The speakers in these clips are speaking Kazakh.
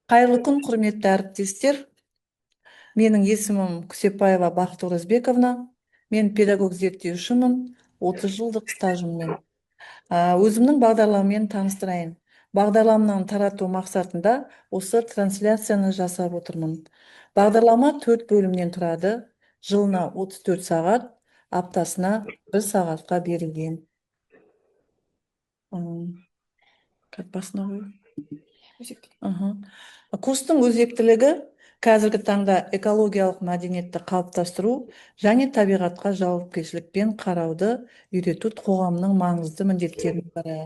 Қайырлы күн, құрметті әріптестер. Менің есімім Күсепбаева Бақыт Оразбековна. Мен педагог зерттеушімін, 30 жылдық стажыммен. Өзімнің бағдарламамен таныстырайын. Бағдарламаны тарату мақсатында осы трансляцияны жасап отырмын. Бағдарлама 4 бөлімнен тұрады. Жылына 34 сағат, аптасына 1 сағатқа берілген. Как басына қою? Курстың өзектілігі қазіргі таңда экологиялық мәдениетті қалыптастыру және табиғатқа жауапкершілікпен қарауды үйрету қоғамның маңызды міндеттерінің бірі.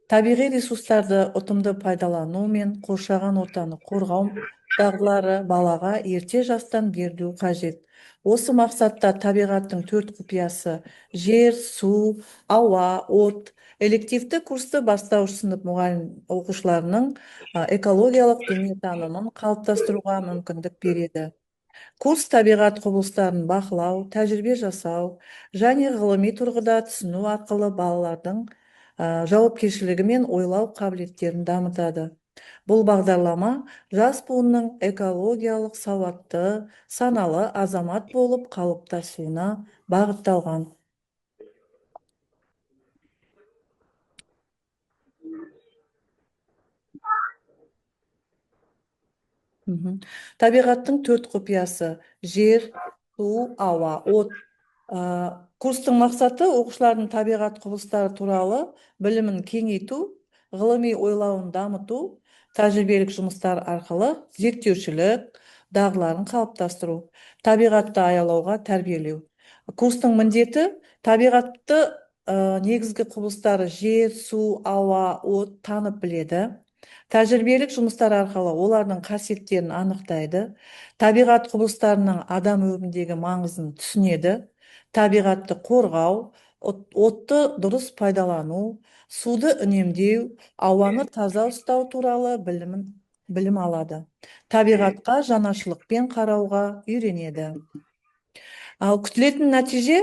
Табиғи ресурстарды ұтымды пайдалану мен қоршаған ортаны қорғау дағдылары балаға ерте жастан берілуі қажет. Осы мақсатта табиғаттың 4 құпиясы жер, су, ауа, от, элективті курсты бастауыш сынып мұғалім оқушыларының экологиялық дүниетанымын қалыптастыруға мүмкіндік береді. Курс табиғат құбылыстарын бақылау, тәжірибе жасау және ғылыми тұрғыда түсіну арқылы балалардың жауапкершілігі мен ойлау қабілеттерін дамытады. Бұл бағдарлама жас буынның экологиялық сауатты, саналы азамат болып қалыптасуына бағытталған. Табиғаттың 4 құпиясы жер, су, ауа, от. Курстың мақсаты оқушылардың табиғат құбылыстары туралы білімін кеңейту, ғылыми ойлауын дамыту, тәжірибелік жұмыстар арқылы зерттеушілік дағдыларын қалыптастыру, табиғатты аялауға тәрбиелеу. Курстың міндеті табиғатты негізгі құбылыстары жер, су, ауа, от танып біледі. Тәжірибелік жұмыстар арқылы олардың қасиеттерін анықтайды, табиғат құбылыстарының адам өміріндегі маңызын түсінеді, табиғатты қорғау, отты дұрыс пайдалану, суды үнемдеу, ауаны таза ұстау туралы білім алады. Табиғатқа жанашырлықпен қарауға үйренеді. Ал күтілетін нәтиже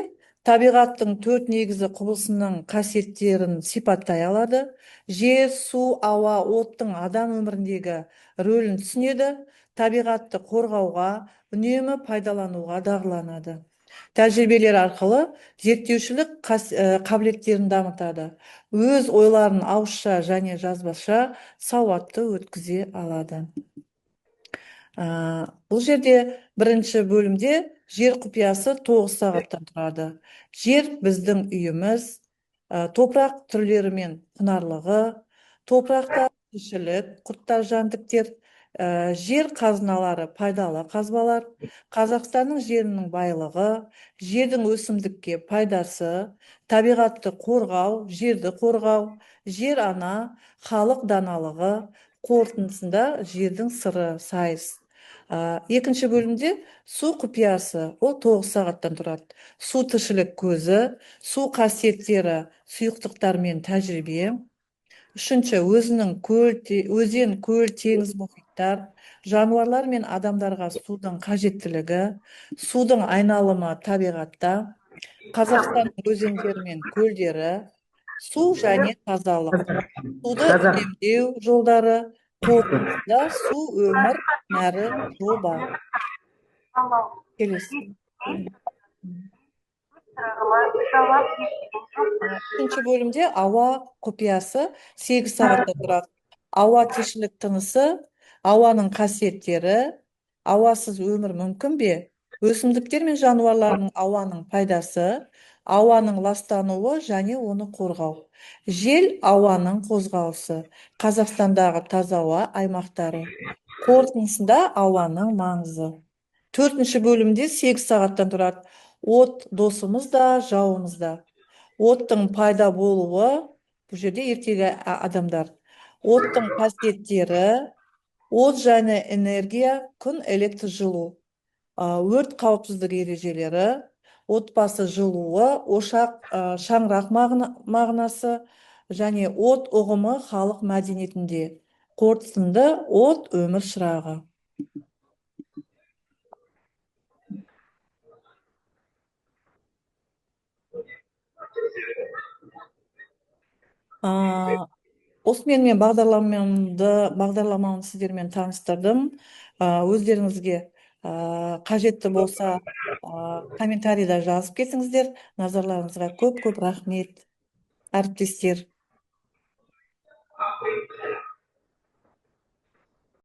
табиғаттың 4 негізі құбылысының қасиеттерін сипаттай алады. Жер, су, ауа, оттың адам өміріндегі рөлін түсінеді, табиғатты қорғауға, үнемі пайдалануға дағдыланады. Тәжірибелер арқылы зерттеушілік қабілеттерін дамытады. Өз ойларын ауызша және жазбаша сауатты өткізе алады. Бұл жерде бірінші бөлімде жер құпиясы 9 сағаттан тұрады. Жер біздің үйіміз, топырақ түрлері мен құнарлығы, топырақта тіршілік, құрттар, жәндіктер, жер қазыналары, пайдалы қазбалар, Қазақстанның жерінің байлығы, жердің өсімдікке пайдасы, табиғатты қорғау, жерді қорғау, жер ана, халық даналығы, қорытындысында жердің сыры, сайыс. Екінші бөлімде су құпиясы, ол 9 сағаттан тұрады. Су тіршілік көзі, су қасиеттері, сұйықтықтар мен тәжірибе. Үшінші, өзен, көл, теңіз, мұхиттар, жануарлар мен адамдарға судың қажеттілігі, судың айналымы табиғатта, Қазақстанның өзендері мен көлдері, су және тазалық, суды үнемдеу жолдары, қорытындысында су өмір нәрі жоба. Келесі. Үшінші бөлімде ауа құпиясы 8 сағатта тұрады. Ауа тіршілік тынысы, ауаның қасиеттері, ауасыз өмір мүмкін бе? Өсімдіктер мен жануарлардың ауаның пайдасы, ауаның ластануы және оны қорғау. Жел ауаның қозғалысы, Қазақстандағы таза ауа аймақтары. Қорытындысында ауаның маңызы. Төртінші бөлімде 8 сағаттан тұрады. От досымыз да, жауымыз да. Оттың пайда болуы, бұл жерде ертегі адамдар. Оттың қасиеттері, от және энергия, күн, электр жылу. Өрт қауіпсіздік ережелері, отбасы жылуы, ошақ, шаңырақ мағынасы және от ұғымы халық мәдениетінде. Қорытынды от өмір шырағы. осымен мен бағдарламаны сіздермен таныстырдым. Өздеріңізге қажетті болса комментарийда жазып кетіңіздер. Назарларыңызға көп көп рахмет, әріптестер.